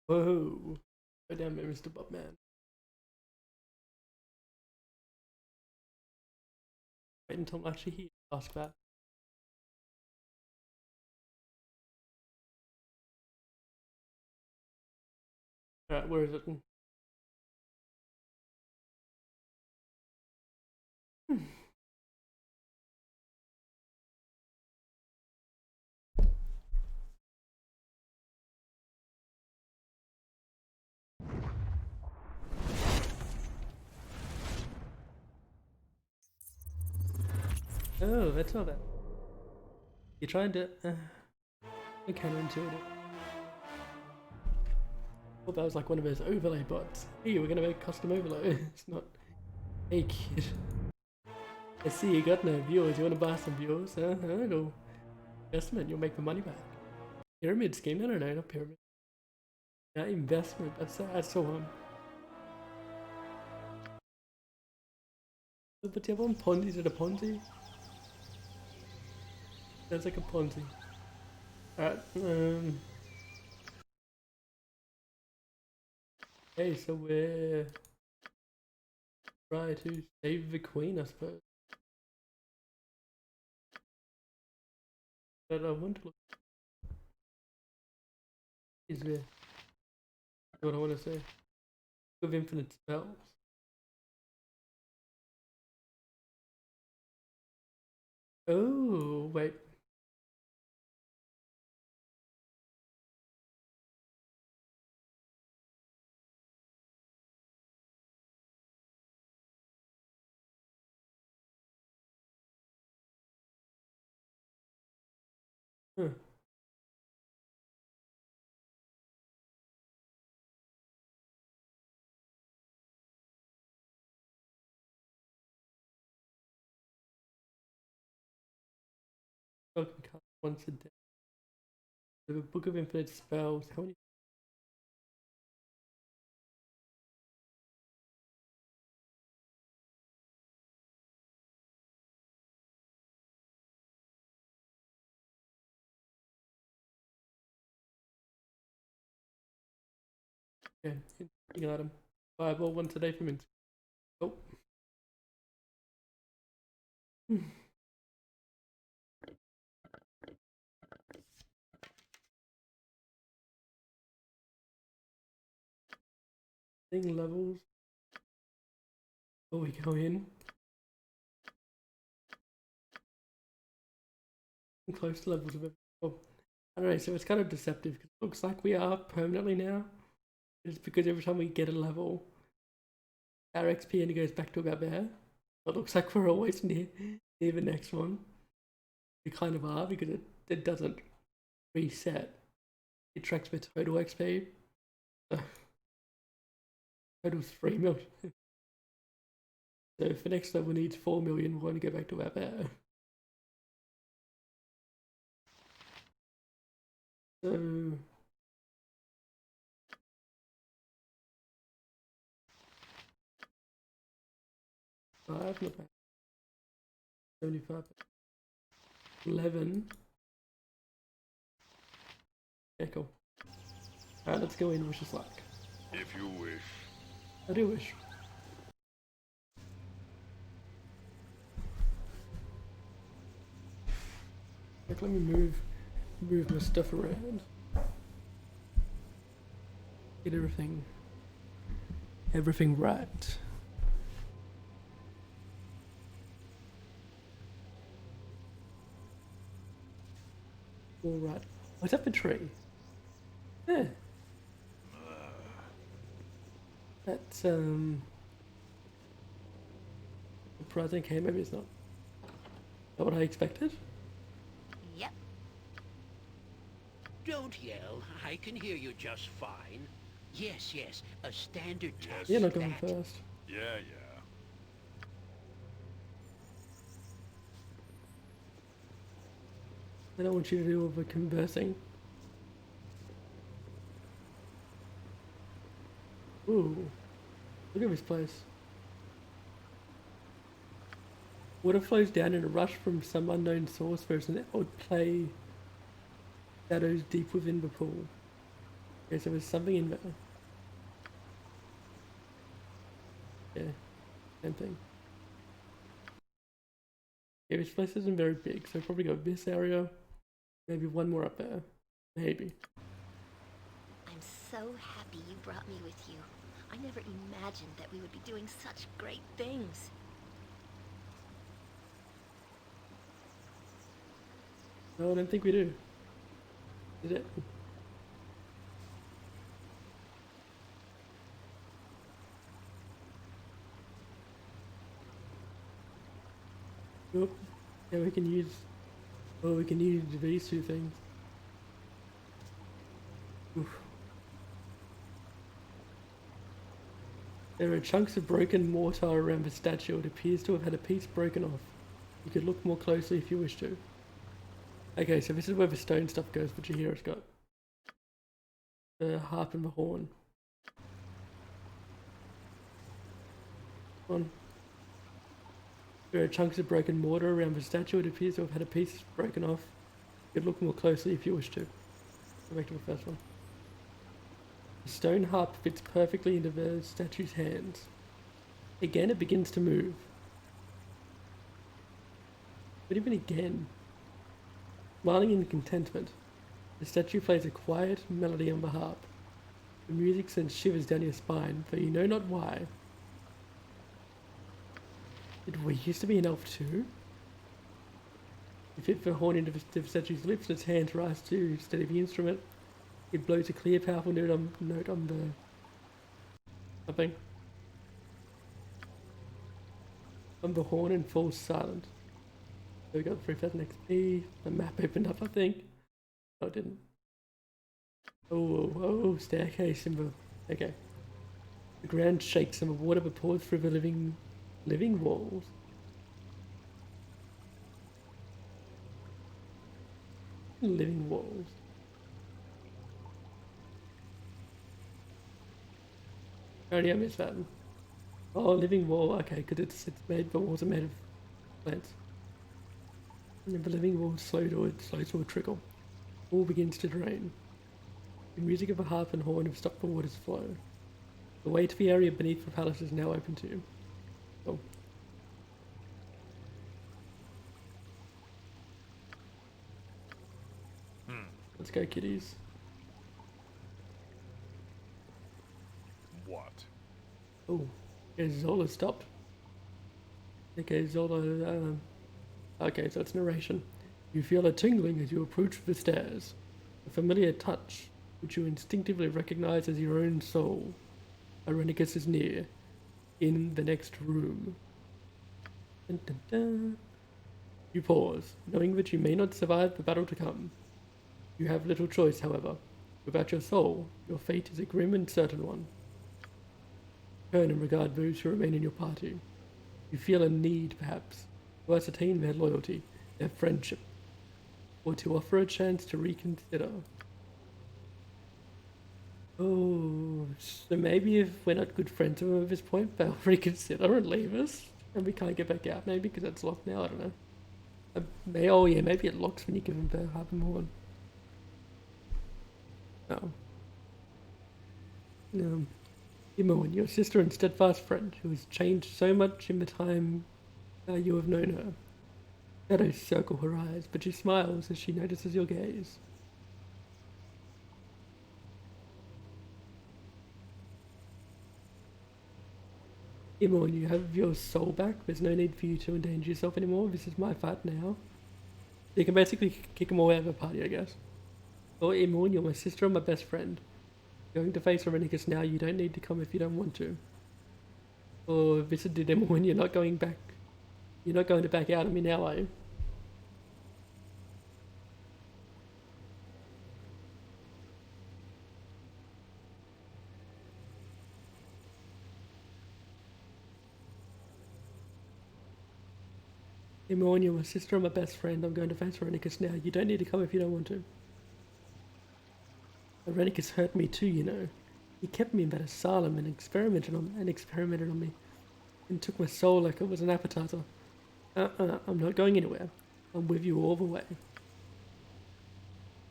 Whoa. Go down there, Mr. Bobman. Wait until I'm actually here to ask that. Alright, where is it? Oh, that's not bad. You're trying to... counterintuitive. Thought that was like one of those overlay bots. Hey, we're gonna make custom overlay. It's not. Hey kid. I see you got no viewers. You wanna buy some viewers? Huh? No. Investment, you'll make the money back. Pyramid scheme? No, not pyramid. Yeah, investment. That's the one. But the other one, Ponzi, is it a Ponzi? That's like a Ponzi. Alright, okay, so we're trying to save the queen, I suppose. But I want to look. Is there what I want to say? With infinite spells. Oh, wait. Huh. Spoken card once a day. The Book of Infinite Spells. How many? Okay, interesting item. Fireball once a day from Insta. Oh. Thing levels. Oh, we go in. Close to levels of it. Oh, I don't know, so it's kind of deceptive because it looks like we are permanently now. It's because every time we get a level, our XP only goes back to about there. It looks like we're always near the next one. We kind of are because it doesn't reset. It tracks the total XP. So, total's 3 million. So if the next level needs 4 million, we're going to go back to about there. So 5, not bad. 75. 11. Okay, cool. Alright, let's go in, wish us luck. If you wish. I do wish. Like, let me move my stuff around. Get everything right. All right. What's up the tree? Yeah. That's surprising. Okay, maybe it's not. Not what I expected. Yep. Don't yell. I can hear you just fine. Yes, a standard test. You're not going first. Yeah. I don't want you to do all the conversing. Ooh, look at this place. Water flows down in a rush from some unknown source. There's an odd play. Shadows deep within the pool. Okay, so there's something in there. Yeah, same thing. Yeah, this place isn't very big, so probably go this area. Maybe one more up there. Maybe. I'm so happy you brought me with you. I never imagined that we would be doing such great things. No, I don't think we do. Did it? Nope. Yeah, we can use... Oh, we can use these two things. Oof. There are chunks of broken mortar around the statue. It appears to have had a piece broken off. You could look more closely if you wish to. Okay, so this is where the stone stuff goes, but Jaheira's got the harp and the horn. Come on. There are chunks of broken mortar around the statue. It appears to have had a piece broken off. You could look more closely if you wish to. Go back to the first one. The stone harp fits perfectly into the statue's hands. Again, it begins to move. But even again, smiling in contentment, the statue plays a quiet melody on the harp. The music sends shivers down your spine, though you know not why. Did we used to be an elf too? You fit the horn into the statue's lips, and its hands rise to steady the instrument. It blows a clear, powerful note on the something on the horn and falls silent. So we got 3000 XP. The map opened up, I think. No, it didn't. Oh, staircase in the... Okay. The ground shakes and the water pours through the living walls. Living walls. Only I missed that. Oh, living wall. Okay, because it's made. The walls are made of plants. And the living walls slow to a trickle. All begins to drain. The music of a harp and horn have stopped the water's flow. The way to the area beneath the palace is now open to you. Oh. Let's go, kiddies. What? Oh, okay, Zola stopped. Okay, Zola, okay, so it's narration. You feel a tingling as you approach the stairs. A familiar touch, which you instinctively recognize as your own soul. Irenicus is near, in the next room. Dun, dun, dun. You pause, knowing that you may not survive the battle to come. You have little choice, however. Without your soul, your fate is a grim and certain one. Turn and regard those who remain in your party. You feel a need, perhaps, to ascertain their loyalty, their friendship, or to offer a chance to reconsider. Oh, so maybe if we're not good friends with them at this point, they'll reconsider and leave us, and we can't get back out, maybe, because it's locked now, I don't know. Oh yeah, maybe it locks when you give them the harp and horn. No. No. Imoen, your sister and steadfast friend, who has changed so much in the time you have known her. Shadows circle her eyes, but she smiles as she notices your gaze. Imoen, you have your soul back. There's no need for you to endanger yourself anymore. This is my fight now. You can basically kick them all out of the party, I guess. Oh, Imoen, you're my sister and my best friend. Going to face Irenicus now, you don't need to come if you don't want to. Or visited Imoen, you're not going back. You're not going to back out on me now, are you? Imoen, you're my sister and my best friend. I'm going to face Irenicus now. You don't need to come if you don't want to. Irenicus hurt me too, you know. He kept me in that asylum and experimented on me. And took my soul like it was an appetizer. I'm not going anywhere. I'm with you all the way.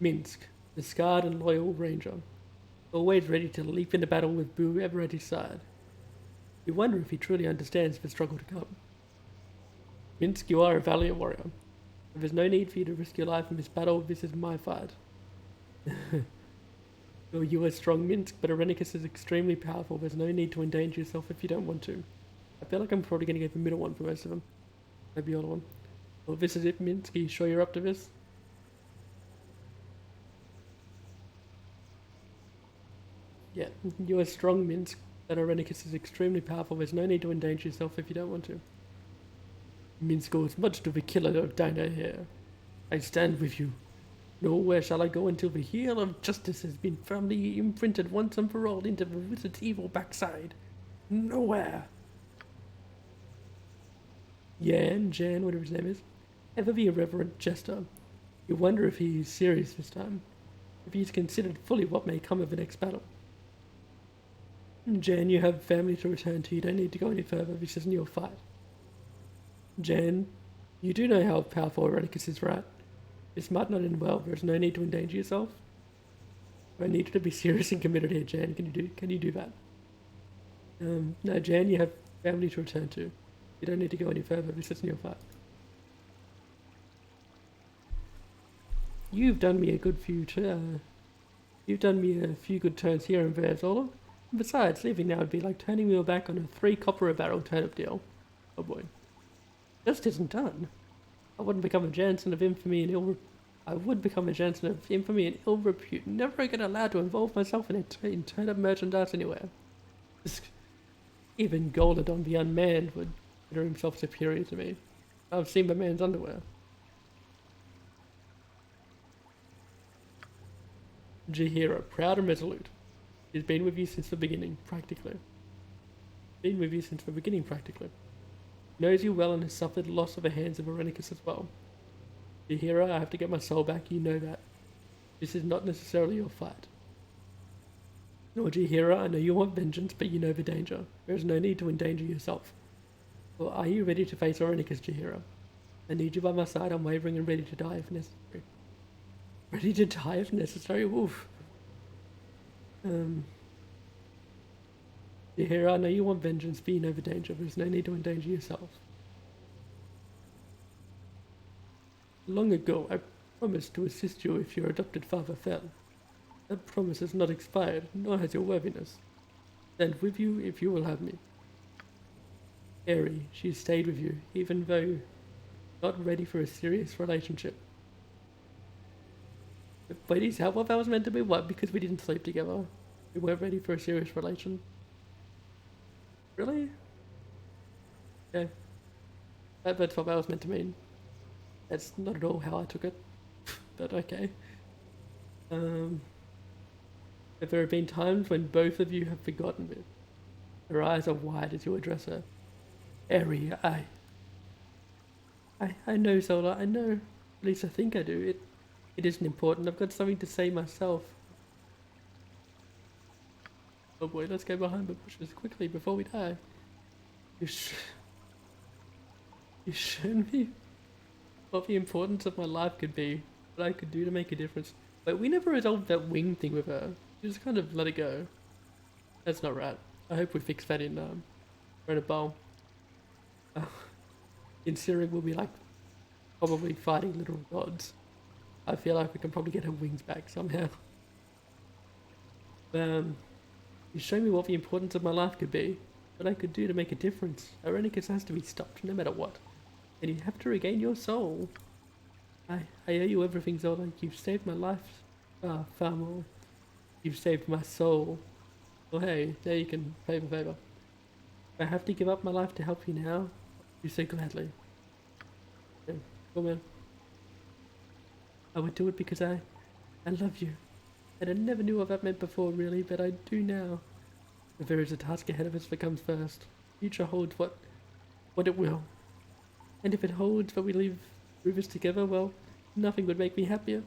Minsk, the scarred and loyal ranger. always ready to leap into battle with Boo ever at his side. You wonder if he truly understands the struggle to come. Minsk, you are a valiant warrior. There's no need for you to risk your life in this battle. This is my fight. You are strong, Minsk, but Irenicus is extremely powerful. There's no need to endanger yourself if you don't want to. I feel like I'm probably going to get the middle one for most of them. Maybe the other one. Well, this is it, Minsk. Are you sure you're up to this? Yeah, you are strong, Minsk, but Irenicus is extremely powerful. There's no need to endanger yourself if you don't want to. Minsk owes much to the killer of Dinah here. I stand with you. Nowhere shall I go until the heel of justice has been firmly imprinted once and for all into the wizard's evil backside. Nowhere. Jan, whatever his name is, ever the irreverent jester. You wonder if he is serious this time, if he's considered fully what may come of the next battle. Jan, you have family to return to. You don't need to go any further. This isn't your fight. Jan, you do know how powerful Irenicus is, right? This might not end well. There's no need to endanger yourself. I need you to be serious and committed here, Jan. Can you do that? No, Jan, you have family to return to. You don't need to go any further. This isn't your fight. You've done me a good few you've done me a few good turns here and there, Zola. Besides, leaving now would be like turning your back on a 3 copper a barrel turnip deal. Oh boy. Just isn't done. I wouldn't become a Jansen of infamy and ill repute. Never again allowed to involve myself in turnip merchandise anywhere. Even Goladon the Unmanned would consider himself superior to me. I've seen the man's underwear. Jahira, proud and resolute. He's been with you since the beginning, practically. Knows you well and has suffered loss of the hands of Irenicus as well. Jahira, I have to get my soul back, you know that. This is not necessarily your fight. Nor Jahira, I know you want vengeance, but you know the danger. There is no need to endanger yourself. Well, are you ready to face Irenicus, Jahira? I need you by my side, unwavering and ready to die if necessary. Ready to die if necessary? Woof. Jahira, I know you want vengeance, but you know the danger. There's no need to endanger yourself. Long ago, I promised to assist you if your adopted father fell. That promise has not expired, nor has your worthiness. Stand with you if you will have me. Eri, she stayed with you, even though not ready for a serious relationship. Wait, is that what that was meant to be? What? Because we didn't sleep together? We weren't ready for a serious relation? Really? Okay. That's what that was meant to mean. That's not at all how I took it. But okay. But there have been times when both of you have forgotten it. Her eyes are wide as you address her. Eri, I know, Zola, I know. At least I think I do. It isn't important. I've got something to say myself. Oh boy, let's go behind the bushes quickly before we die. You showed me what the importance of my life could be. What I could do to make a difference. But we never resolved that wing thing with her. We just kind of let it go. That's not right. I hope we fix that in a bowl. Considering we'll be like probably fighting little gods. I feel like we can probably get her wings back somehow. You show me what the importance of my life could be. What I could do to make a difference. Irenicus has to be stopped no matter what. And you have to regain your soul. I owe you everything, Zola. You've saved my life. Far more. You've saved my soul. Well, hey, there you can pay for favor. If I have to give up my life to help you now, you say gladly. Yeah, cool, man. I would do it because I love you. And I never knew what that meant before, really, but I do now. If there is a task ahead of us that comes first, future holds what it will. And if it holds that we leave Rufus together, well, nothing would make me happier.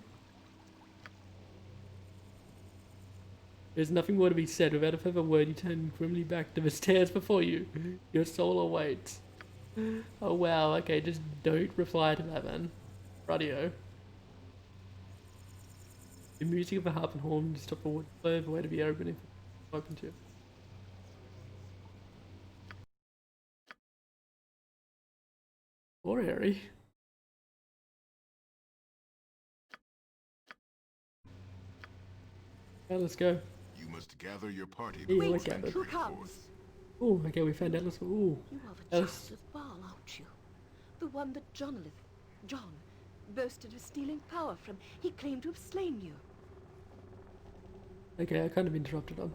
There's nothing more to be said. Without a further word, you turn grimly back to the stairs before you. Your soul awaits. Oh wow, okay, just don't reply to that, man. Radio. The music of a harp and horn just stop the water flow of a way to be open if it's open to. Or airy. Yeah, let's go. You must gather your party Yeah, before let's go. venturing Who comes? forth. Oh, okay, we found Alice. Ooh, You are the Alice. child of Baal, aren't you? The one that John boasted of stealing power from. He claimed to have slain you. Okay, I kind of interrupted on.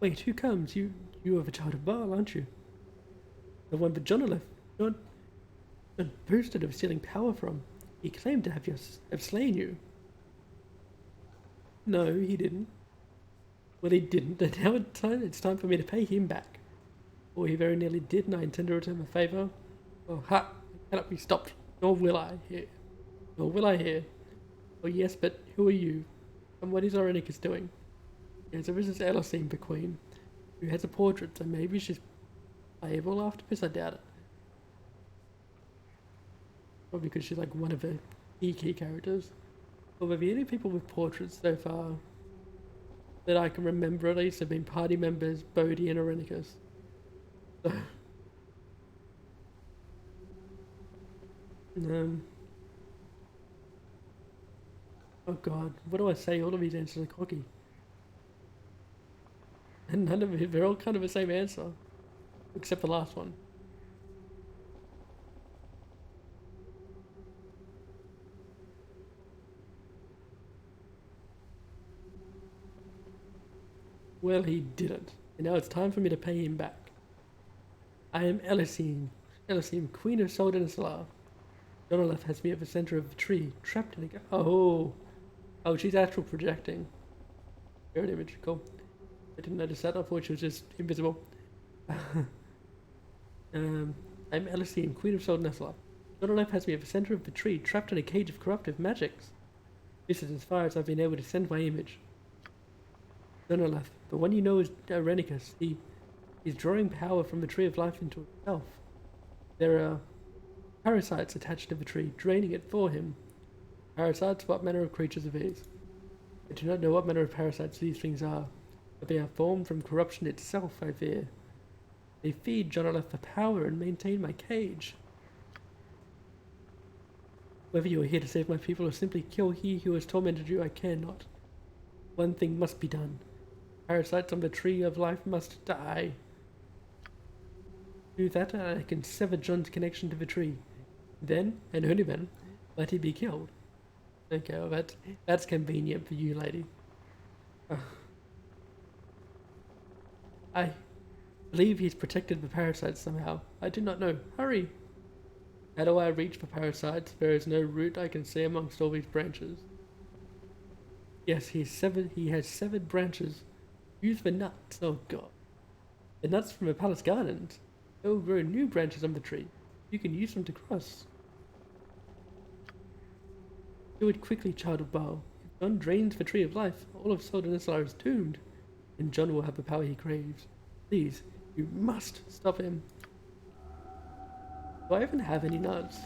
Wait, who comes? You are the child of Baal, aren't you? The one that John boasted of stealing power from. He claimed to have slain you. No, he didn't. Well, he didn't, and now it's time for me to pay him back. Or he very nearly did, and I intend to return the favour. Oh, ha! I cannot be stopped. Nor will I here. Nor will I here. Oh, yes, but who are you? And what is Irenicus doing? Yes, there is this Elisine, the queen, who has a portrait, so maybe she's playable after this, I doubt it. Probably because she's like one of the key characters. Although the only people with portraits so far that I can remember at least have been party members Bodhi and Irenicus. So, oh god, what do I say? All of these answers are cocky. And none of it, they're all kind of the same answer. Except the last one. Well, he didn't. And now it's time for me to pay him back. I am Elisine, Queen of Soldanaslar. Donalef has me at the center of the tree, trapped in a... Oh, she's actual projecting. Mirror image, cool. I didn't notice that, I thought she was just invisible. I'm Elisine, Queen of Soldanaslar. Donalef has me at the center of the tree, trapped in a cage of corruptive magics. This is as far as I've been able to send my image. Donalef, the one you know is Irenicus. He's drawing power from the Tree of Life into himself. There are parasites attached to the tree, draining it for him. Parasites, what manner of creatures are these? I do not know what manner of parasites these things are, but they are formed from corruption itself, I fear. They feed Jonalef for power and maintain my cage. Whether you are here to save my people or simply kill he who has tormented you, I care not. One thing must be done. Parasites on the Tree of Life must die. Do that, and I can sever John's connection to the tree. Then, and only then, might he be killed. Okay, well that's convenient for you, lady. I believe he's protected the parasites somehow. I do not know. Hurry! How do I reach the parasites? There is no route I can see amongst all these branches. Yes, he has severed branches. Use the nuts. Oh god. The nuts from the palace gardens. They will grow new branches on the tree. You can use them to cross. Do it quickly, child of Baal. If John drains the Tree of Life, all of Soldanaslar is doomed, and John will have the power he craves. Please, you must stop him. Do I even have any nuts?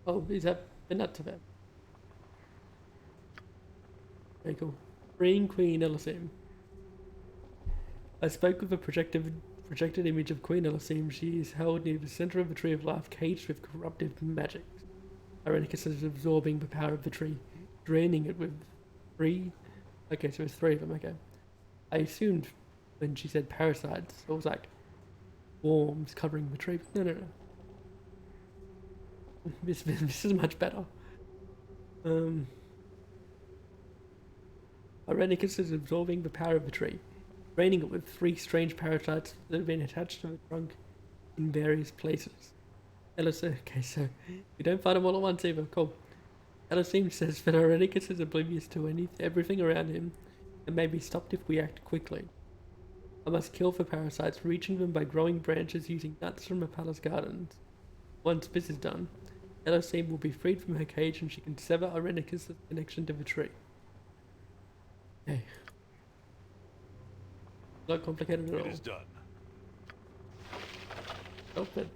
Oh, is that the nuts of it? Okay, cool. Freeing Queen Elisine. I spoke with a projected image of Queen Elisine. She is held near the center of the Tree of Life, caged with corruptive magic. Irenicus is absorbing the power of the tree, draining it with three... Okay, so it's three of them, okay. I assumed when she said parasites, it was like worms covering the tree. No. This is much better. Irenicus is absorbing the power of the tree, draining it with three strange parasites that have been attached to the trunk in various places. Elisine, okay, so we don't fight them all at once either, cool. Elisine says that Irenicus is oblivious to everything around him and may be stopped if we act quickly. I must kill the parasites, reaching them by growing branches using nuts from the palace gardens. Once this is done, Elisine will be freed from her cage and she can sever Irenicus' connection to the tree. Okay. Not complicated at all. It is done. Oh, but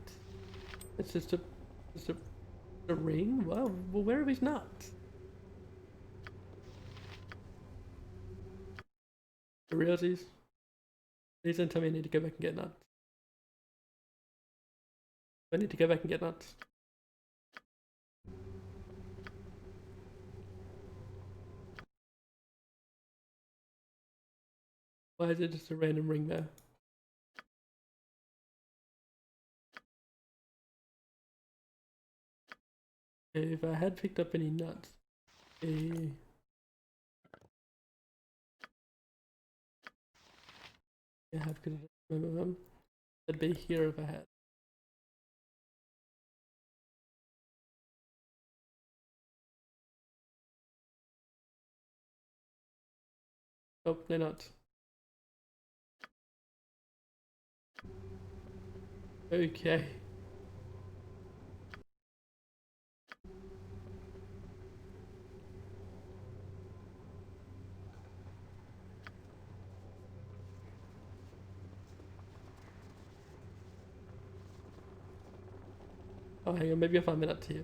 it's just a ring? Well, where are his nuts? realsies. Please don't tell me I need to go back and get nuts. I need to go back and get nuts. Why is it just a random ring there? Okay, if I had picked up any nuts, yeah, I have because I don't remember them. They'd be here if I had. Oh, they're not. Okay. Oh, hang on, maybe I'll find my nuts here.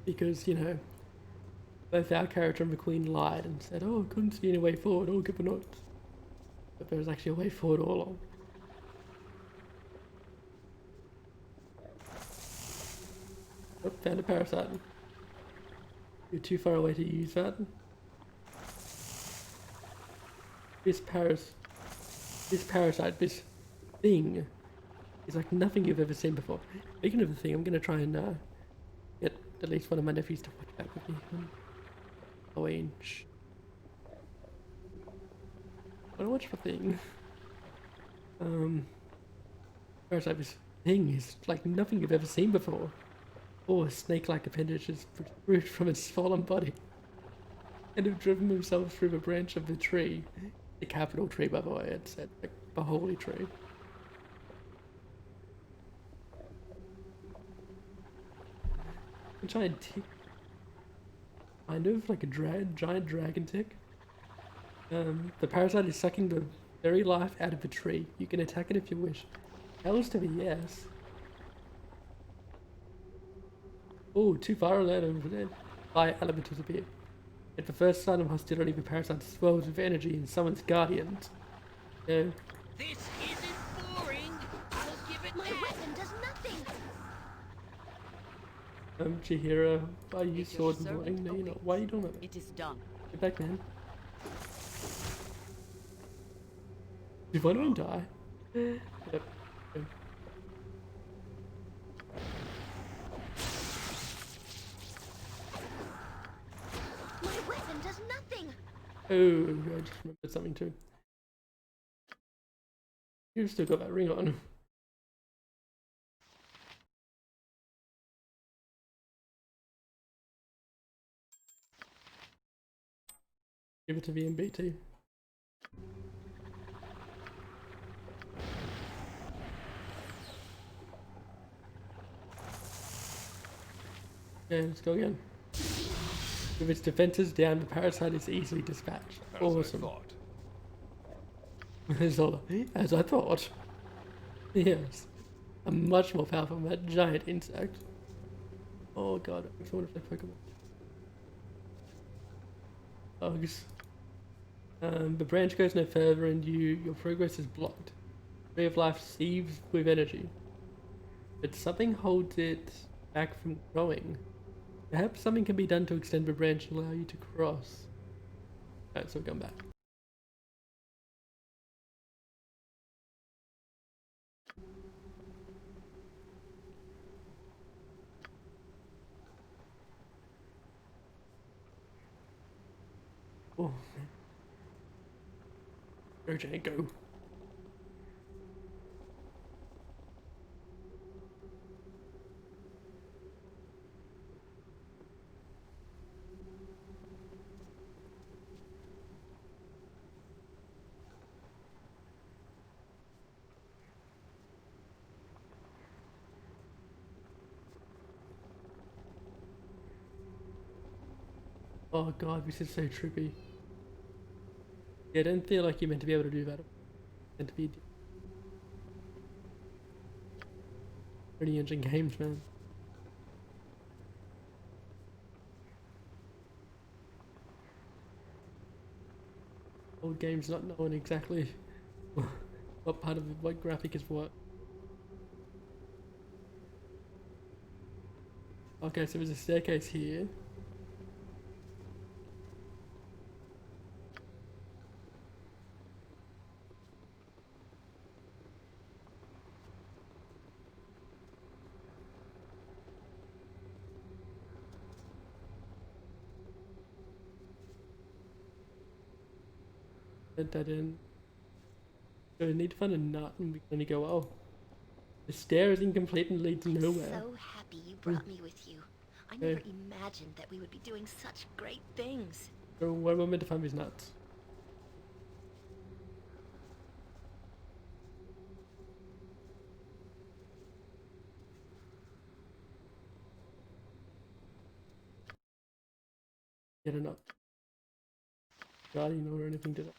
Because, you know, both our character and the Queen lied and said, oh, I couldn't see any way forward, oh, give a nut. But there was actually a way forward all along. Oh, found a parasite. You're too far away to use that. This parasite, this thing, is like nothing you've ever seen before. Speaking of the thing, I'm going to try and get at least one of my nephews to watch back with me on Halloween. Shh. I want to watch the thing. Parasite, this thing is like nothing you've ever seen before. Four snake-like appendages protrude from its fallen body and have driven themselves through the branch of the tree. The capital tree, by the way, it said, like the holy tree. A giant tick. Kind of like a giant dragon tick. The parasite is sucking the very life out of the tree. You can attack it if you wish. Tells to be yes. Oh, too far alert by elementals appear. At the first sign of hostility, the parasite swells with energy and summons guardians. This isn't boring. I'll give it My that. weapon does nothing. Chihira, why are you Is your sword and servant boarding? No, you're not. awaits? Why are you doing that? It is done. Get back, man. Did one of them die? Yep. My weapon does nothing. Oh, I just remembered something too. You've still got that ring on. Give it to VMBT. Okay, let's go again. With its defenses down, the parasite is easily dispatched. Awesome. As I thought. Yes. I'm much more powerful than that giant insect. Oh god, it makes me want to play Pokemon. Bugs. The branch goes no further and your progress is blocked. Ray of Life seethes with energy. But something holds it back from growing. Perhaps something can be done to extend the branch and allow you to cross. Alright, so we're going back. Oh, man. Go, Jay, go. Oh god, this is so trippy. Yeah, I don't feel like you're meant to be able to do that. Meant to be pretty engine games, man. Old games not knowing exactly what part of what graphic is what. Okay, so there's a staircase here. Put that in. So we need to find a nut and we can only go, oh. The stair is incomplete and leads nowhere. I'm so happy you brought me with you. I never imagined that we would be doing such great things. So where am I meant to find these nuts? Get a nut. Guardian or anything to that.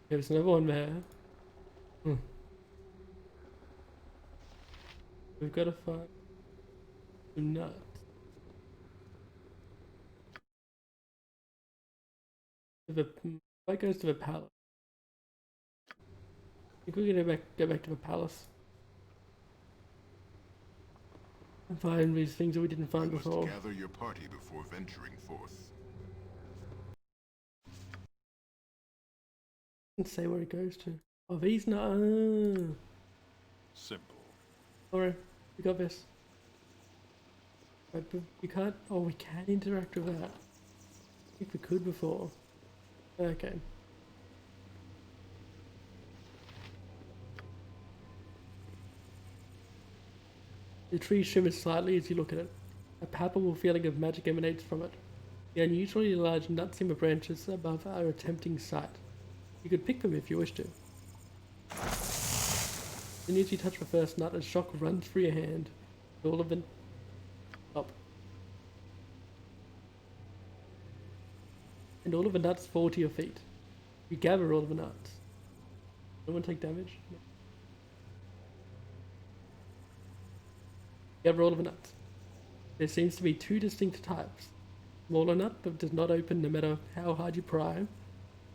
There's another one there. We've got to find some nuts. That goes to the palace. I think we're gonna go back to the palace and find these things that we didn't find You must before. gather your party before venturing forth. And say where it goes to. Oh, these nuts. Simple. Alright, we got this. Right, but we can't. Oh, we can interact with that. I think we could before. Okay. The tree shimmers slightly as you look at it. A palpable feeling of magic emanates from it. The unusually large nuts in the branches above are a tempting sight. You could pick them if you wish to. As soon as you touch the first nut, a shock runs through your hand. All of the up. And all of the nuts fall to your feet. You gather all of the nuts. No one take damage? No. Gather all of the nuts. There seems to be two distinct types. Smaller nut that does not open no matter how hard you pry,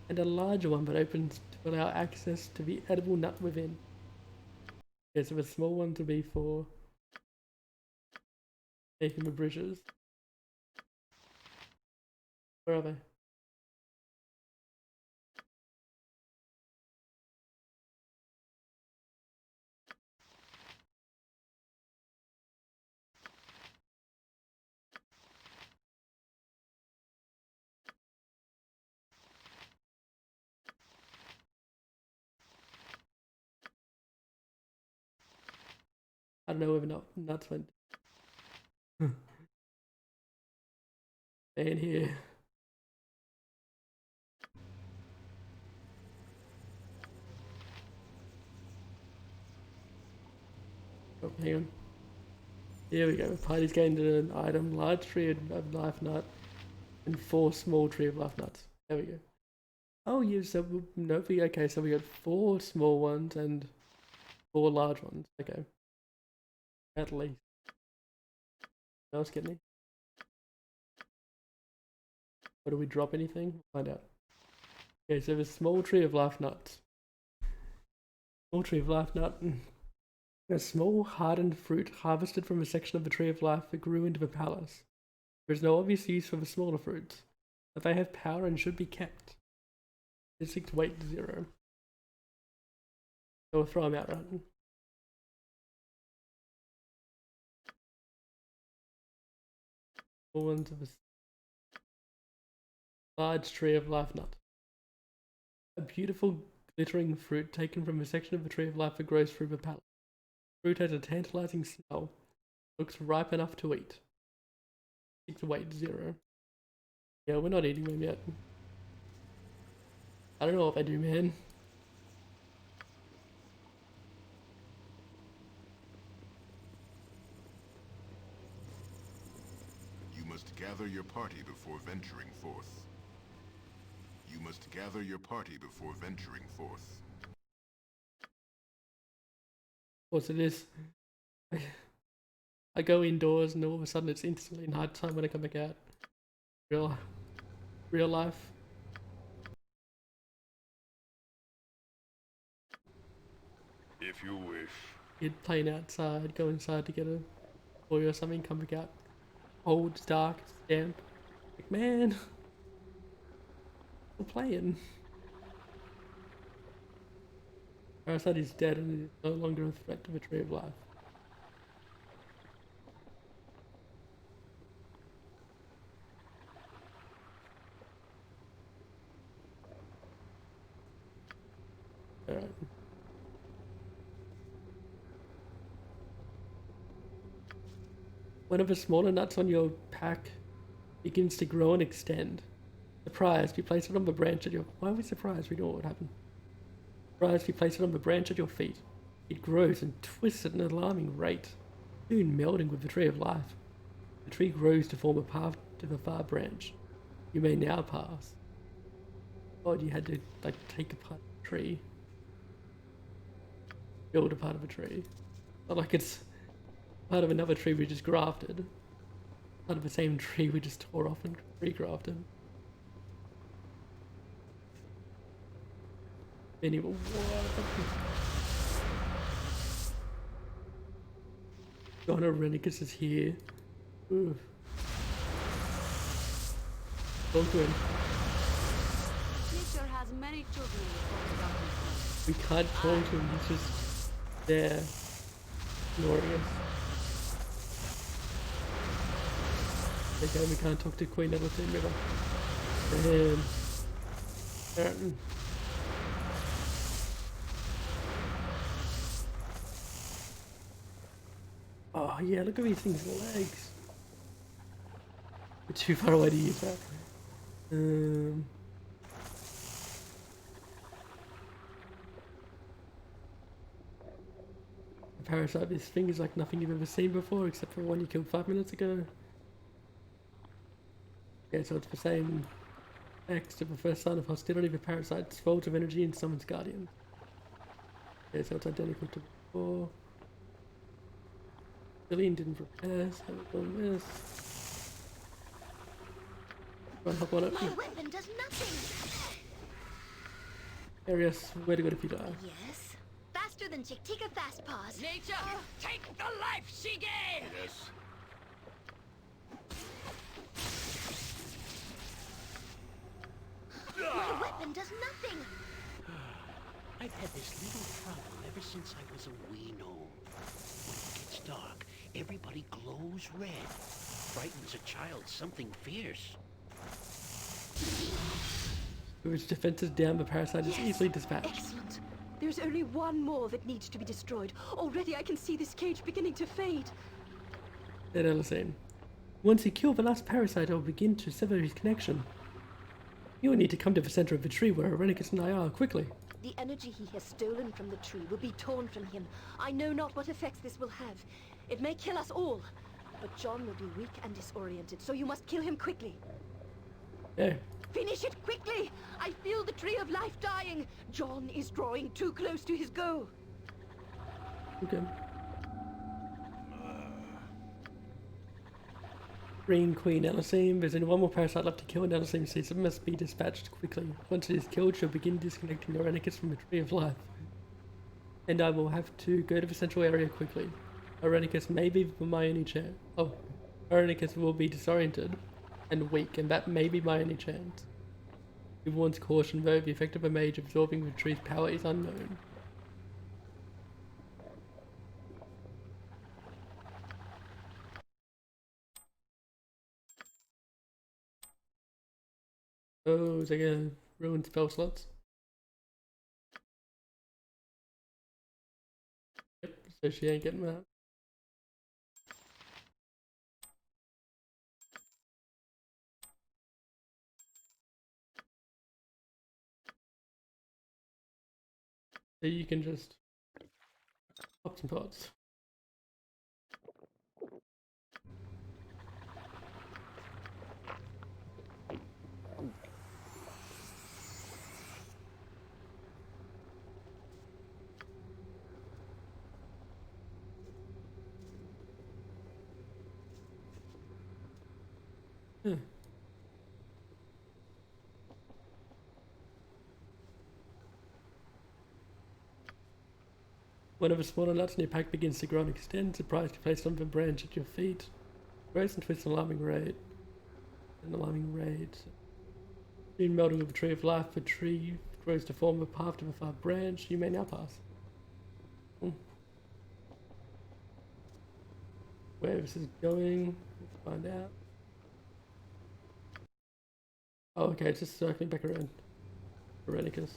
and a larger one that opens to allow access to the edible nut within. Okay, so the small ones will be for making the bridges. Where are they? I don't know whether or not nuts went. And here. Oh, hang on. Here we go. The party's gained an item: large tree of life nut and 4 small tree of life nuts. There we go. Oh, yeah, so no, okay, so we got 4 small ones and 4 large ones. Okay. At least. No else get any? Or do we drop anything? Find out. Okay, so the small tree of life nuts. Small tree of life nut. A small hardened fruit harvested from a section of the tree of life that grew into the palace. There is no obvious use for the smaller fruits, but they have power and should be kept. It's 6 weight to 0. So we'll throw him out right. Ones of a large tree of life nut. A beautiful glittering fruit taken from a section of the tree of life that grows through the palate. Fruit has a tantalizing smell. Looks ripe enough to eat. 6 weight 0. Yeah, we're not eating them yet. I don't know what they do, man. You must gather your party before venturing forth. You must gather your party before venturing forth. What's it is? I go indoors and all of a sudden it's instantly night time when I come back out. Real life. If you wish. You'd playing outside, go inside to get a toy or something, come back out. Cold, it's dark, it's damp. Like, man, we're playing. Parasite is dead and is no longer a threat to the tree of life. Alright. One of the smaller nuts on your pack begins to grow and extend. Surprised, you place it on the branch at your... Why are we surprised? We know what would happen. Surprised, you place it on the branch at your feet. It grows and twists at an alarming rate, soon melding with the tree of life. The tree grows to form a path to the far branch. You may now pass. God, you had to, like, take apart a tree. Build a part of a tree. Not like it's part of another tree we just grafted. Part of the same tree we just tore off and regrafted. Anyway, what? Donna Renicus is here. Ooh. Talk to him. Nature has many children in the We can't talk to him, he's just there. Ignoring us. Okay, we can't talk to Queen Edwardson River. Damn. Oh yeah, look at these things' legs. We're too far away to use that. The parasite, this thing is like nothing you've ever seen before, except for one you killed 5 minutes ago. Yeah, so it's the same X to the first sign of hostility. The parasite's fault of energy and summons guardian. Yeah, so it's identical to before. Billion didn't prepare, so we're doing this. Run, hop on it. My weapon does nothing. Arius, where to go if you die? Yes. Faster than Chick-Tika Fast Paws. Nature, take the life she gave! Yes. My weapon does nothing. I've had this little problem ever since I was a wee gnome. When it gets dark, everybody glows red. Frightens a child something fierce. With its defenses down, the parasite is easily dispatched. Excellent. There's only one more that needs to be destroyed. Already I can see this cage beginning to fade. Then Elisane. Once you kill the last parasite, I will begin to sever his connection. You will need to come to the center of the tree where Irenicus and I are, quickly. The energy he has stolen from the tree will be torn from him. I know not what effects this will have. It may kill us all. But John will be weak and disoriented, so you must kill him quickly. Yeah. Finish it quickly! I feel the tree of life dying. John is drawing too close to his goal. Okay. Green Queen Elisane. There's only one more parasite left to kill, and Elisane says it must be dispatched quickly. Once it is killed, she'll begin disconnecting Irenicus from the Tree of Life. And I will have to go to the central area quickly. Irenicus may be my only chance. Oh, Irenicus will be disoriented and weak, and that may be my only chance. Give one's caution though, the effect of a mage absorbing the tree's power is unknown. Oh, is that gonna ruin spell slots? Yep, so she ain't getting that. So you can just pop some pots. Yeah. Whenever smaller nuts in your pack begins to grow and extend, surprise to place onto a branch at your feet. Grows and twists an alarming rate. Soon melting of the tree of life, the tree grows to form a path to a far branch. You may now pass. Where this is going, let's find out. Oh, okay, it's just circling back around Veronicus.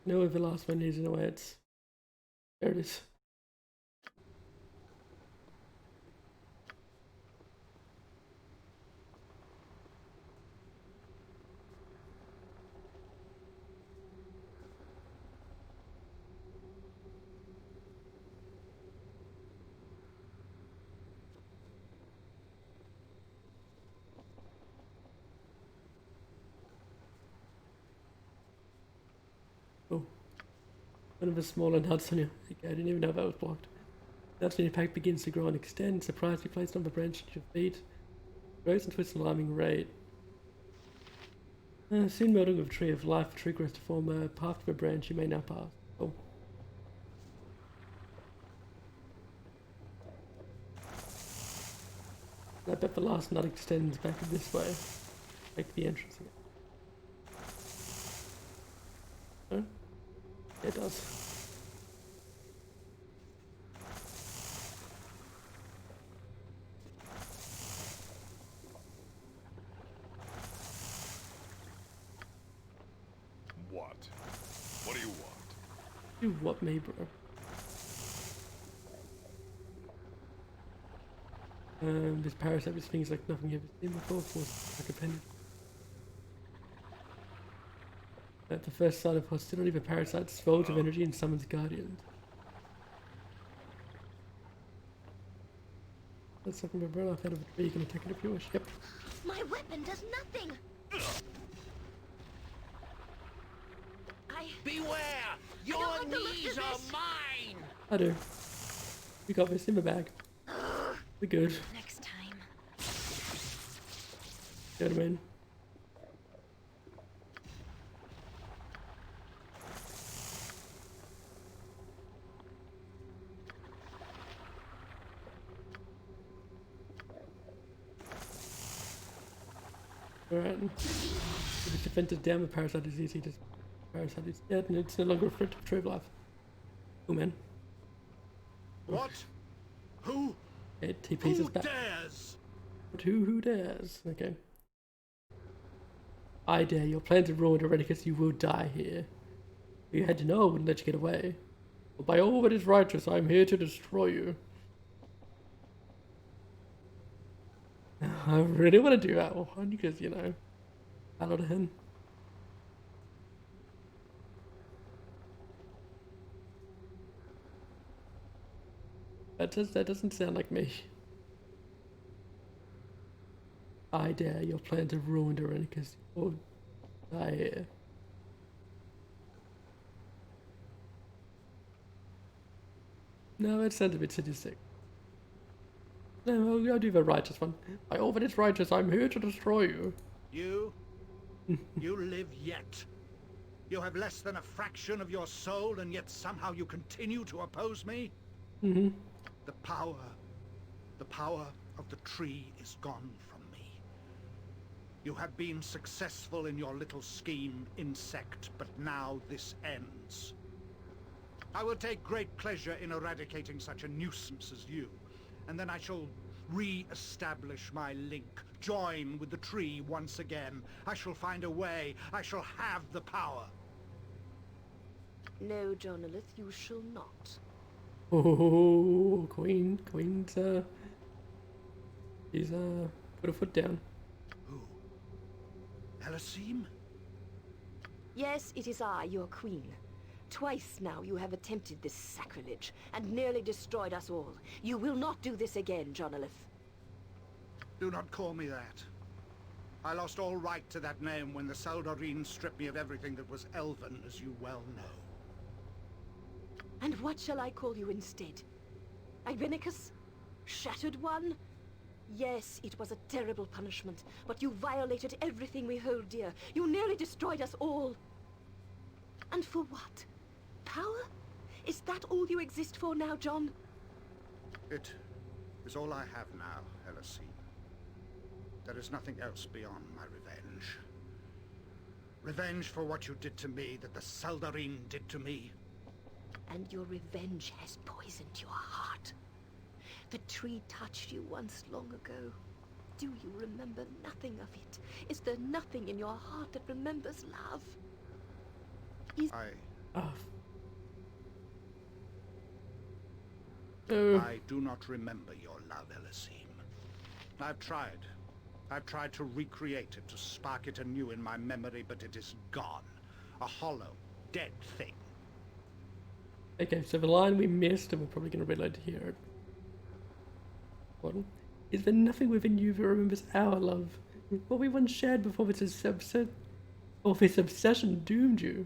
No, if the last one is in a way, it's there it is. Oh, one of the smaller nuts on your. Okay, I didn't even know that was blocked. Nuts in your pack begins to grow and extend. Surprise, you placed on the branch at your feet. Grows and twists an alarming rate. Soon melting of a tree of life, the tree grows to form a path to a branch. You may now pass. Oh. I bet the last nut extends back this way. Back to the entrance again. No? Yeah, it does. What? What do you want? You what me, bro? This parasite, this thing's like nothing you've ever seen before, forced like a penny. At the first sign of hostility, the parasite swells of energy and summons guardians. Let's suck my breath out of a tree, you can attack it if you wish. Yep. My weapon does nothing. Beware! Your like the look knees of are this. mine! I do. We got this in the bag. We're good. Next time. You know what I mean? Alright. If it's defended down, the parasite is easy to. Parasite is dead and it's no longer a threat to the tree of life. Oh man. What? Who? It TP's us back. dares? But who dares? Okay. I dare. Your plans are ruined already because you will die here. You had to know I wouldn't let you get away. But by all that is righteous, I am here to destroy you. I really want to do that one because, you know, Paladin. That doesn't sound like me. I dare. Your plans are ruined already because you will die here. No, it sounds a bit sadistic. No, I'll do the righteous one. By all that is righteous, I'm here to destroy you. You? You live yet. You have less than a fraction of your soul, and yet somehow you continue to oppose me? Mm-hmm. The power of the tree is gone from me. You have been successful in your little scheme, insect, but now this ends. I will take great pleasure in eradicating such a nuisance as you, and then I shall re-establish my link, join with the tree once again. I shall find a way. I shall have the power. No, Jonalith, you shall not. Oh, Queen's, she's, put a foot down. Who? Elasim? Yes, it is I, your queen. Twice now you have attempted this sacrilege, and nearly destroyed us all. You will not do this again, Jonalith. Do not call me that. I lost all right to that name when the Saldarine stripped me of everything that was elven, as you well know. And what shall I call you instead? Irenicus? Shattered One? Yes, it was a terrible punishment, but you violated everything we hold dear. You nearly destroyed us all. And for what? Power? Is that all you exist for now, John? It is all I have now, Elasim. There is nothing else beyond my revenge. Revenge for what you did to me, that the Saldarine did to me. And your revenge has poisoned your heart. The tree touched you once long ago. Do you remember nothing of it? Is there nothing in your heart that remembers love? I do not remember your love, Elasim. I've tried to recreate it, to spark it anew in my memory, but it is gone. A hollow, dead thing. Okay, so the line we missed, and we're probably going to reload to hear it. What? Is there nothing within you that remembers our love? What we once shared before this obsession doomed you?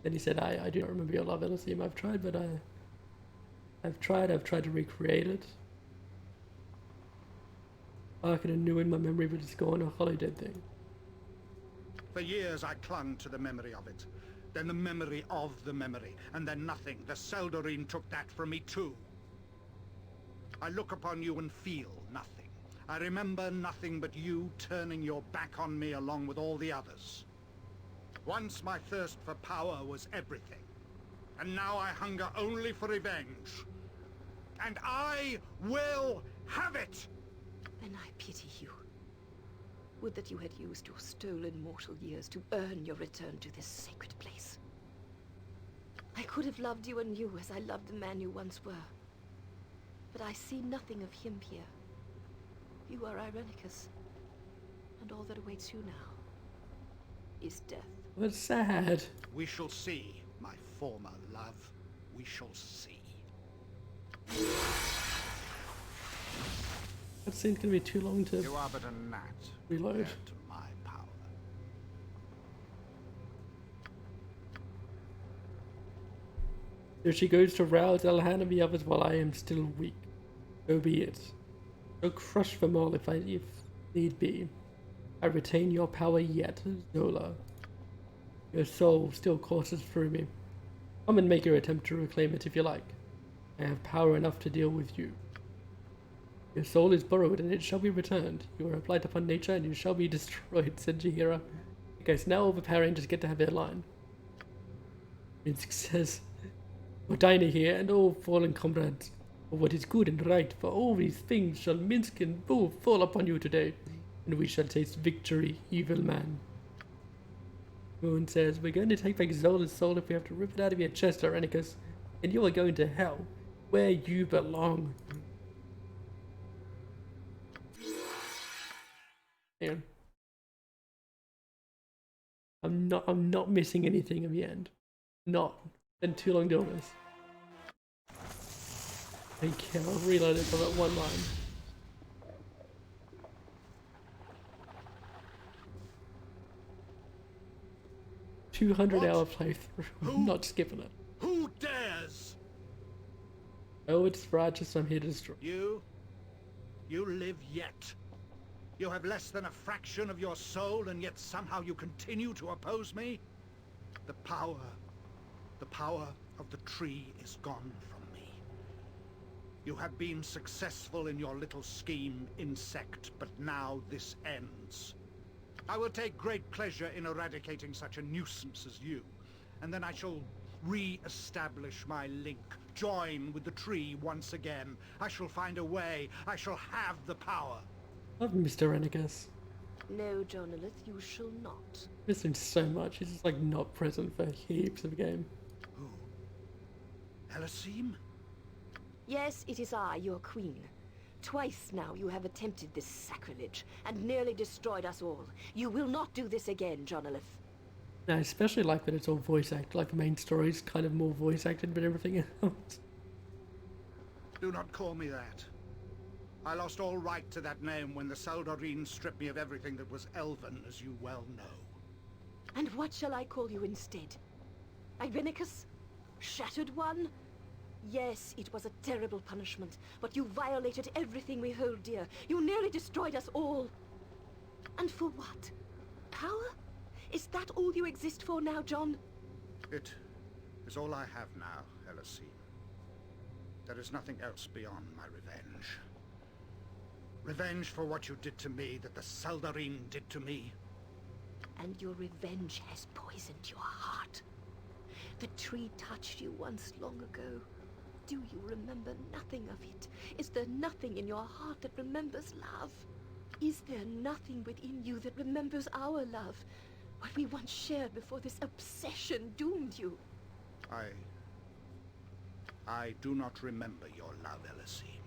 Then he said, I do not remember your love, Elasim. I've tried, but I've tried to recreate it. I can anew in my memory, but it's gone, a hollow dead thing. For years I clung to the memory of it. Then the memory of the memory, and then nothing. The Saldarine took that from me too. I look upon you and feel nothing. I remember nothing but you turning your back on me along with all the others. Once my thirst for power was everything, and now I hunger only for revenge. And I will have it! Then I pity you. Would that you had used your stolen mortal years to earn your return to this sacred place. I could have loved you anew as I loved the man you once were. But I see nothing of him here. You are Irenicus, and all that awaits you now is death. That's sad. We shall see, my former love. We shall see. That scene's gonna be too long to You are but a gnat. reload. compared to my power. If she goes to rouse Elhan and the others while I am still weak, so be it. So crush them all if need be. I retain your power yet, Zola. Your soul still courses through me. Come and make your attempt to reclaim it if you like. I have power enough to deal with you. Your soul is borrowed and it shall be returned. You are a blight upon nature and you shall be destroyed, said Jahira. Okay, so now all the Power Rangers get to have their line. Minsk says, Odina here and all fallen comrades. For what is good and right, for all these things shall Minsk and Bull fall upon you today, and we shall taste victory, evil man. Moon says, we're going to take back Zola's soul if we have to rip it out of your chest, Irenicus, and you are going to hell, where you belong. Man. I'm not missing anything in the end. Not. Been too long doing this. Okay, I'll reload it for that one line. What? 200-hour playthrough. I'm not skipping it. Who dares? Oh, it's righteous, I'm here to destroy. You live yet. You have less than a fraction of your soul, and yet somehow you continue to oppose me? The power of the tree is gone from me. You have been successful in your little scheme, insect, but now this ends. I will take great pleasure in eradicating such a nuisance as you, and then I shall re-establish my link, join with the tree once again. I shall find a way. I shall have the power. Love Mr. Rennicus. No, Jonalith, you shall not. Miss him so much, he's just like not present for heaps of the game. Who? Elasim? Yes, it is I, your queen. Twice now you have attempted this sacrilege, and nearly destroyed us all. You will not do this again, Jonalith. I especially like that it's all voice acted, like the main story is kind of more voice acted, but everything else. Do not call me that. I lost all right to that name when the Saldarine stripped me of everything that was elven, as you well know. And what shall I call you instead? Irenicus? Shattered One? Yes, it was a terrible punishment, but you violated everything we hold dear. You nearly destroyed us all. And for what? Power? Is that all you exist for now, John? It is all I have now, Elasim. There is nothing else beyond my revenge. Revenge for what you did to me, that the Saldarine did to me. And your revenge has poisoned your heart. The tree touched you once long ago. Do you remember nothing of it? Is there nothing in your heart that remembers love? Is there nothing within you that remembers our love? What we once shared before this obsession doomed you? I do not remember your love, Elasim.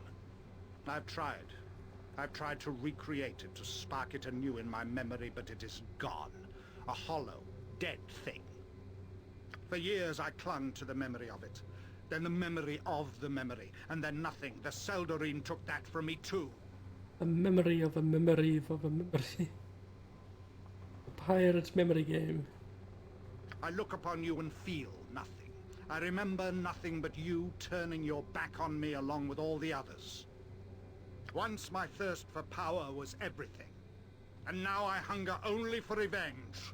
I've tried to recreate it, to spark it anew in my memory, but it is gone. A hollow, dead thing. For years I clung to the memory of it. Then the memory of the memory. And then nothing. The Saldarine took that from me too. A memory of a memory of a memory. A pirate's memory game. I look upon you and feel nothing. I remember nothing but you turning your back on me along with all the others. Once my thirst for power was everything, and now I hunger only for revenge.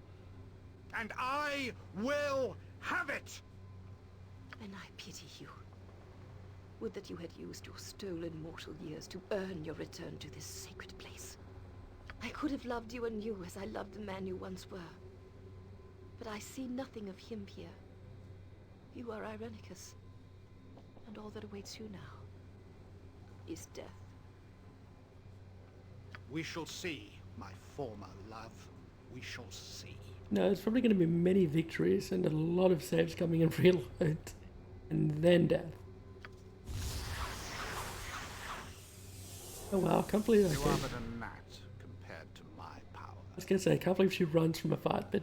And I will have it! Then I pity you. Would that you had used your stolen mortal years to earn your return to this sacred place. I could have loved you anew as I loved the man you once were. But I see nothing of him here. You are Irenicus, and all that awaits you now is death. We shall see, my former love. We shall see. No, it's probably going to be many victories and a lot of saves coming in reload. And then death. Oh wow, I can't believe You okay. are but a gnat compared to my power. I was going to say, I can't believe she runs from a fight, but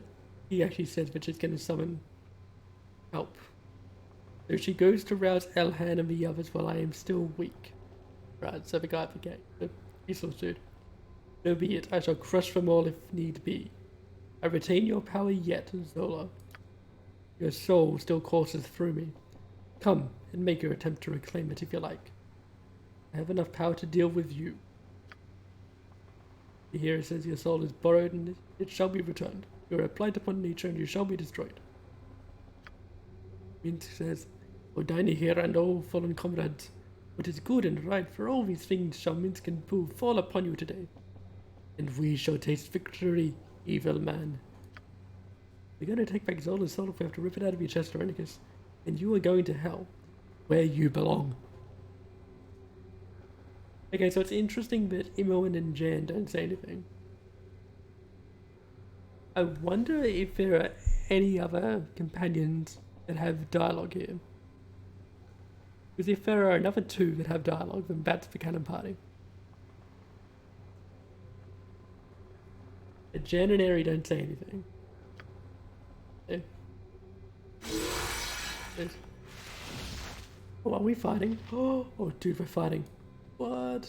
he actually says that she's going to summon help. So she goes to rouse Elhan and the others while I am still weak. Right, so the guy at the gate, the useless dude. So be it, I shall crush them all if need be. I retain your power yet, Zola. Your soul still courses through me. Come and make your attempt to reclaim it if you like. I have enough power to deal with you. Here it says your soul is borrowed and it shall be returned. You are a blight upon nature and you shall be destroyed. Mint says, Odini here and all fallen comrades. What is good and right for all these things shall Minsk and Pooh fall upon you today. And we shall taste victory, evil man. We're going to take back Zola's soul if we have to rip it out of your chest, Irenicus. And you are going to hell, where you belong. Okay, so it's interesting that Imoen and Jan don't say anything. I wonder if there are any other companions that have dialogue here. Because if there are another two that have dialogue, then that's the canon party. But Jan and Eri don't say anything. Okay. Yes. Oh, are we fighting? Oh, dude, we're fighting. What?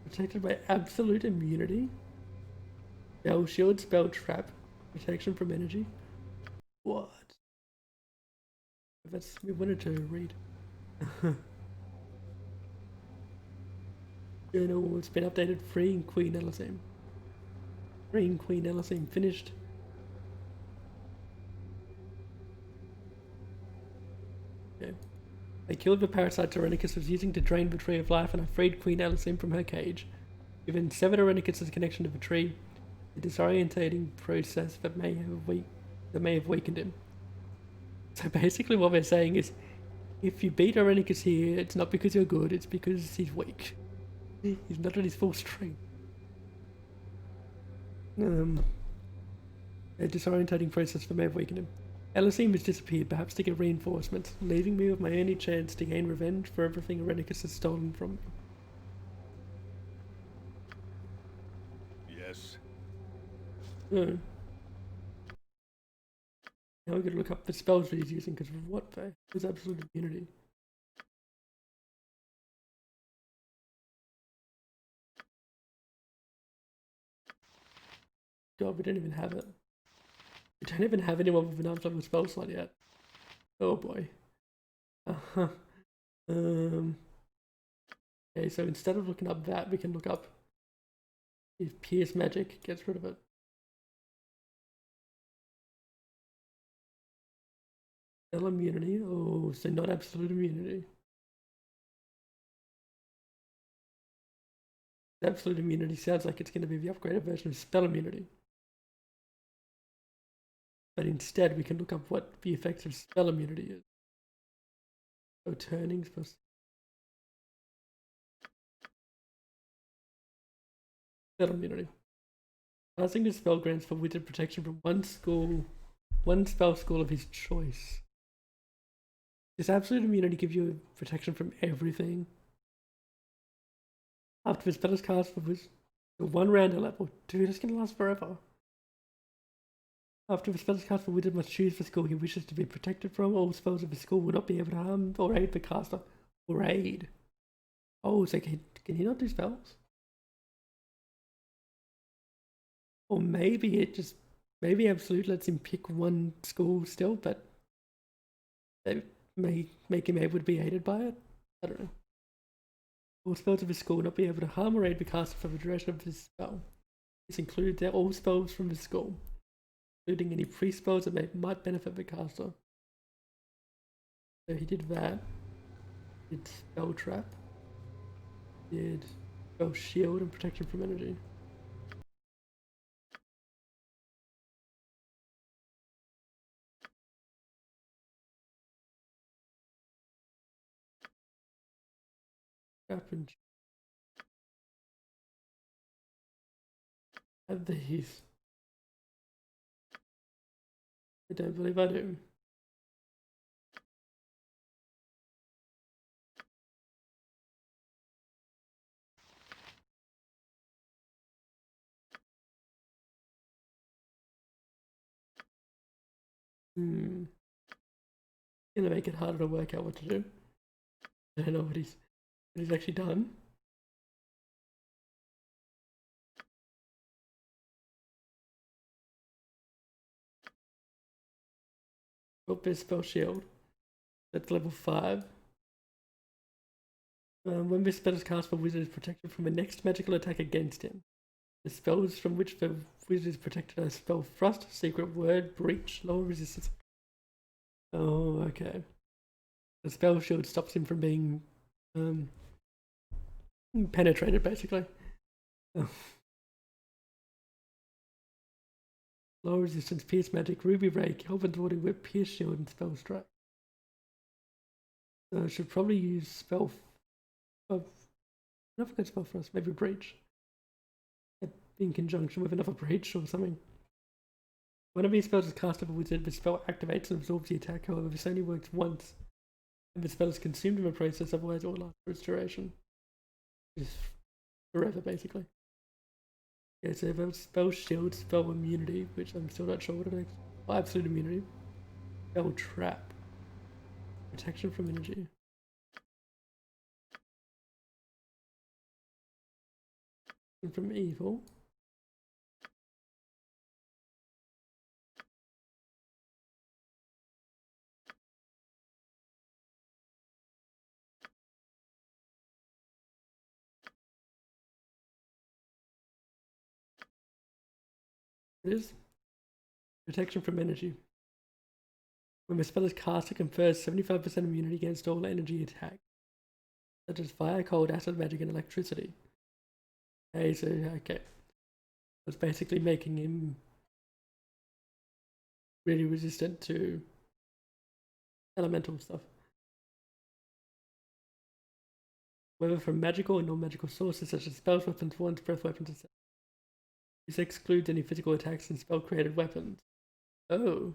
Protected by absolute immunity? Spell shield, spell trap, protection from energy. What? That's we wanted to read. Journal, it's been updated. Freeing Queen Elisame. Freeing Queen Elisame finished. Okay. I killed the parasite Tyrannicus was using to drain the Tree of Life, and I freed Queen Elisame from her cage. Given severed Tyrannicus' connection to the tree, a disorientating process that may have weakened him. So basically what we're saying is, if you beat Tyrannicus here, it's not because you're good, it's because he's weak. He's not at his full strength. A disorientating process that may have weakened him. Elisame has disappeared, perhaps to get reinforcements, leaving me with my only chance to gain revenge for everything Tyrannicus has stolen from me. Yes. Oh. Now we're going to look up the spells that he's using, because what the is absolute immunity? God, we don't even have it. We don't even have anyone with an arms level spell slot yet. Oh boy. Uh-huh. Okay, so instead of looking up that, we can look up if Pierce Magic gets rid of it. Spell immunity. Oh, so not absolute immunity. Absolute immunity sounds like it's going to be the upgraded version of spell immunity. But instead, we can look up what the effects of spell immunity is. So turning supposed. Spell immunity. Casting the spell grants for wizard protection from one spell school of his choice. This absolute immunity gives you protection from everything. After the spell is cast for one round at level 2, it's going to last forever. After the spell is cast, the wizard must choose the school he wishes to be protected from. All spells of the school will not be able to harm or aid the caster. Or aid. Oh, so can he not do spells? Or maybe maybe Absolute lets him pick one school still, but they may make him able to be aided by it. I don't know. All spells of his school will not be able to harm or aid the caster for the duration of his spell. This includes all spells from his school, including any pre-spells that might benefit the caster. So he did that. Did Spell Trap. Did Spell Shield and Protection from Energy. Happened. Have these. I don't believe I do. Gonna make it harder to work out what to do. I don't know what he's actually done. There's Spell Shield. That's level 5. When this spell is cast, the wizard is protected from the next magical attack against him. The spells from which the wizard is protected are Spell Thrust, Secret Word, Breach, Lower Resistance. Oh, okay. The Spell Shield stops him from being penetrated, basically. Oh. Lower Resistance, Pierce Magic, Ruby Ray, Kelvin's Warding Whip, Pierce Shield, and Spell Strike. So I should probably use Spell... Another good spell for us, maybe Breach. In conjunction with another Breach or something. One of these spells is cast over a wizard, the spell activates and absorbs the attack, however this only works once. And the spell is consumed in the process, otherwise it will last for its duration. Just forever, basically. Okay, so if Spell Shield, Spell Immunity, which I'm still not sure what it is. Oh, Absolute Immunity. Spell Trap. Protection from Energy. And from Evil. It is protection from energy. When a spell is cast, it confers 75% immunity against all energy attacks, such as fire, cold, acid, magic, and electricity. Okay, so it's basically making him really resistant to elemental stuff. Whether from magical or non-magical sources such as spells, weapons, wands, breath weapons, etc. This excludes any physical attacks and spell-created weapons. Oh.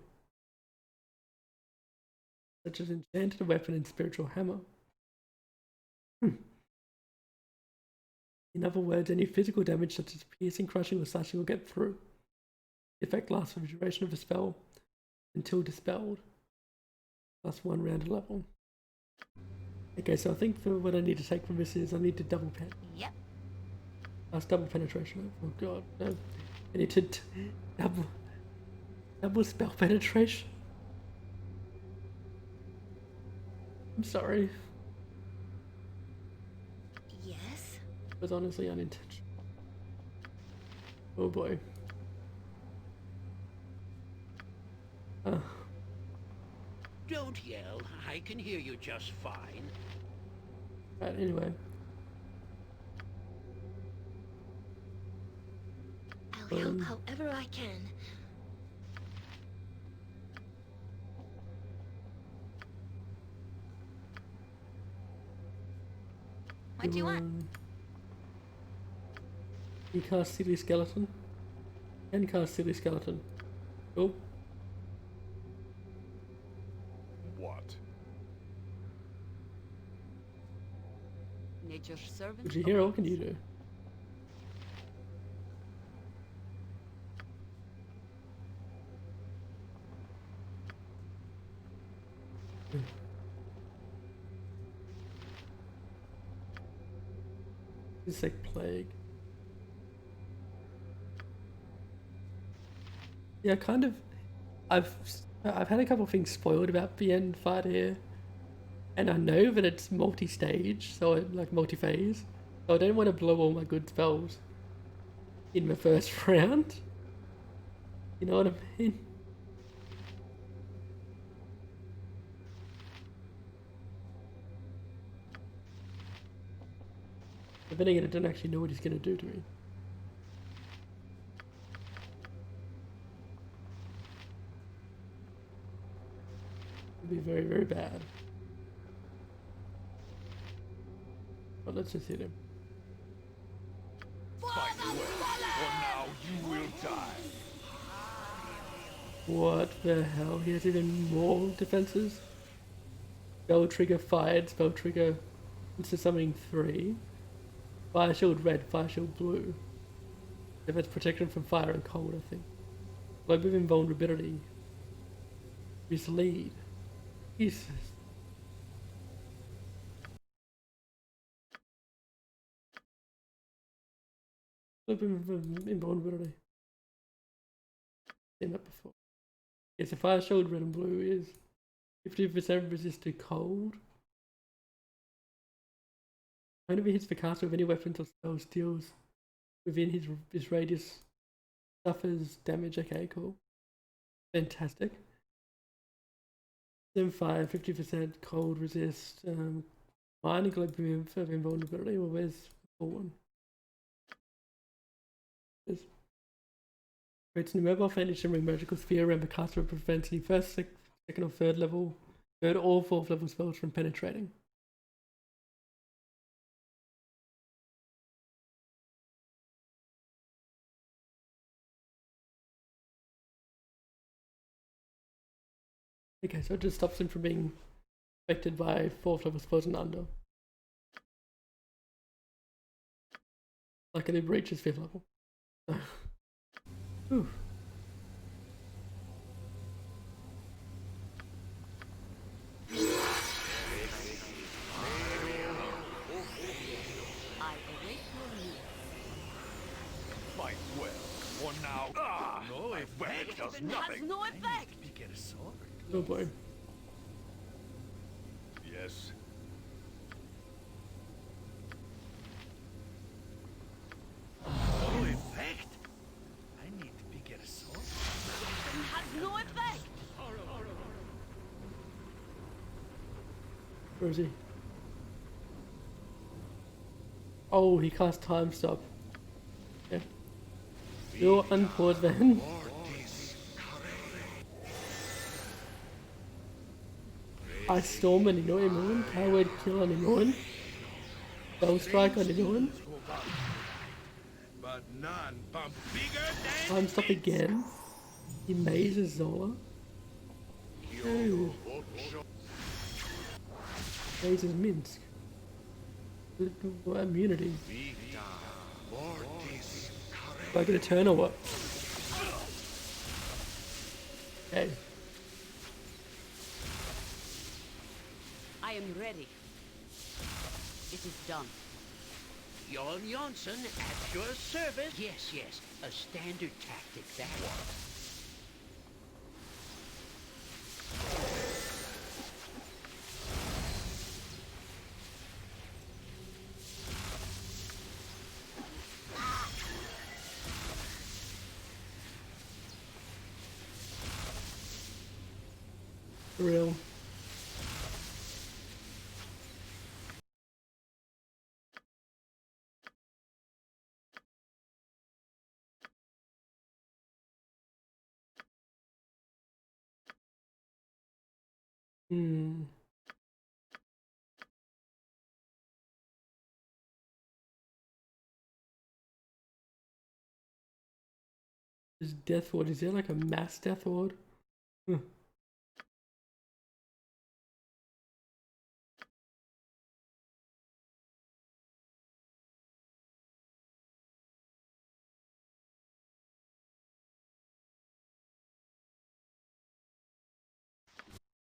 Such as enchanted weapon and spiritual hammer. In other words, any physical damage such as piercing, crushing, or slashing will get through. The effect lasts for the duration of a spell until dispelled. Plus 1 round level. Okay, so I think for what I need to take from this is I need to double pen. Yep. That's double penetration. Oh god, no. I need to double spell penetration. I'm sorry. Yes? It was honestly unintentional. Oh boy. Don't yell. I can hear you just fine. Right, anyway. I'll help however I can. What do you want? You cast Silly Skeleton. And cast Silly Skeleton. Oh. What? Nature's servant. Did you hear? What can you do? It's like plague. Yeah, kind of. I've had a couple of things spoiled about the end fight here, and I know that it's multi-stage, so like multi-phase. So I don't want to blow all my good spells in the first round. You know what I mean? But then again, I don't actually know what he's going to do to me. It'll be very, very bad. But let's just hit him. Fight well, or now you will die. What the hell? He has even more defenses? Spell trigger fired, spell trigger into something 3. Fire shield red, fire shield blue. If it's protection from fire and cold, I think. Globe of invulnerability. Mislead. Jesus. Globe of invulnerability. Seen that before. Yes, a fire shield red and blue is 50% resist to cold. Whenever he hits the caster with any weapons or spells, deals within his radius, suffers damage. Okay, cool. Fantastic. Then fire, 50% cold resist. Mining globe of invulnerability. Well, where's the full one? Creates an immobile faint shimmering magical sphere around the caster and prevents any first, second or third or fourth level spells from penetrating. Okay, so it just stops him from being affected by 4th level spells and under. Like it reaches 5th level. Ooh. I await your news. Fight well, or now. No effect does It nothing. has no effect. Oh boy. Yes. No effect? I need to get a Where is he? Oh, he cast time stop. Yeah. You'll unpause then. I storm an anyone. Coward kill an anyone. Spell strike on anyone. But none bump bigger than Time stop again. He mazes Zola. Ooh. Mazes Minsk. Immunity. Do I get a turn or what? Okay. I am ready. It is done. Jarl Jonsson at your service. Yes, yes. A standard tactic, that was. For real. Hmm. This Death Ward, is there like a mass Death Ward?